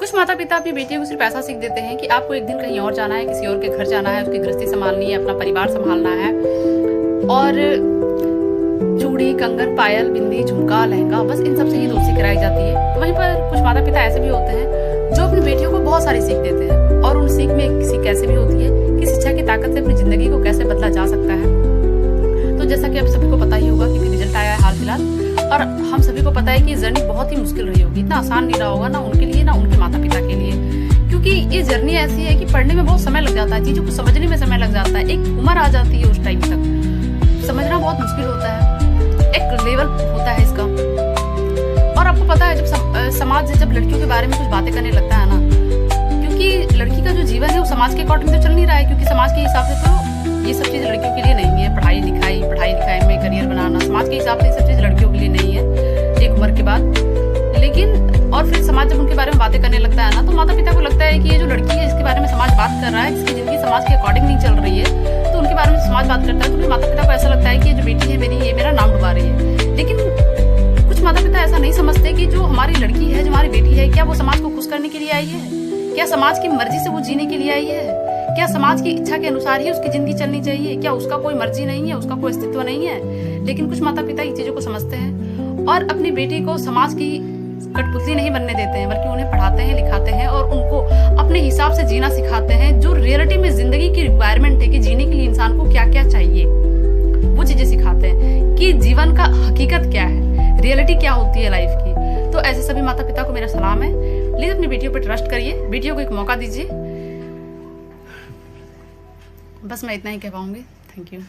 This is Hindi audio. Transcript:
कुछ माता पिता अपनी बेटियों को सिर्फ ऐसा सीख देते हैं कि आपको एक दिन कहीं और जाना है, किसी और के घर जाना है, उसकी गृहस्थी संभालनी है, अपना परिवार संभालना है, और चूड़ी, कंगन, पायल, बिंदी, झुमका, लहंगा, बस इन सब से ही दोस्ती कराई जाती है। तो वहीं पर कुछ माता पिता ऐसे भी होते हैं जो अपनी बेटियों को बहुत सारी सीख देते हैं, और उन सीख में एक सीख कैसे भी होती है कि शिक्षा की ताकत से अपनी जिंदगी को कैसे बदला जा सकता है। तो जैसा कि आप सभी को पता ही होगा कि रिजल्ट आया है हाल फिलहाल, और हम सभी को पता है कि जर्नी बहुत ही मुश्किल रही होगी, इतना आसान नहीं रहा होगा, ना उनके लिए ना उनके माता पिता के लिए, क्योंकि ये जर्नी ऐसी है कि पढ़ने में बहुत समय लग जाता है, चीजों को समझने में समय लग जाता है, एक उम्र आ जाती है, उस टाइम तक समझना बहुत मुश्किल होता है, एक लेवल होता है इसका। और आपको पता है जब समाज जब लड़कियों के बारे में कुछ बातें करने लगता है ना, क्योंकि लड़की का जो जीवन है वो समाज के अकॉर्डिंग तो चल नहीं रहा है, क्योंकि समाज के हिसाब से तो ये सब चीज लड़कियों के लिए नहीं है, पढ़ाई लिखाई में करियर बनाना समाज के हिसाब से ये सब चीज लड़कियों के लिए नहीं है एक उम्र के बाद। लेकिन और फिर समाज जब उनके बारे में बातें करने लगता है ना, तो माता पिता को लगता है कि ये जो लड़की है इसके बारे में समाज बात कर रहा है, इसकी जिंदगी समाज के अकॉर्डिंग नहीं चल रही है, तो उनके बारे में समाज बात करता है, तो माता पिता को ऐसा लगता है कि ये जो बेटी है मेरी, ये मेरा नाम डुबा रही है। लेकिन कुछ माता पिता ऐसा नहीं समझते कि जो हमारी लड़की है, जो हमारी बेटी है, क्या वो समाज को खुश करने के लिए आई है? क्या समाज की मर्जी से वो जीने के लिए आई है? क्या समाज की इच्छा के अनुसार ही उसकी जिंदगी चलनी चाहिए? क्या उसका कोई मर्जी नहीं है, उसका कोई अस्तित्व नहीं है? लेकिन कुछ माता पिता इन चीजों को समझते हैं और अपनी बेटी को समाज की कठपुतली नहीं बनने देते हैं, बल्कि उन्हें पढ़ाते हैं, लिखाते हैं और उनको अपने हिसाब से जीना सिखाते हैं, जो रियलिटी में जिंदगी की रिक्वायरमेंट है कि जीने के लिए इंसान को क्या क्या चाहिए, वो चीजें सिखाते हैं कि जीवन का हकीकत क्या है, रियलिटी क्या होती है लाइफ की। तो ऐसे सभी माता पिता को मेरा सलाम है, प्लीज अपनी बेटियों पर ट्रस्ट करिए, बेटियों को एक मौका दीजिए। बस मैं इतना ही कह पाऊंगी। Thank you.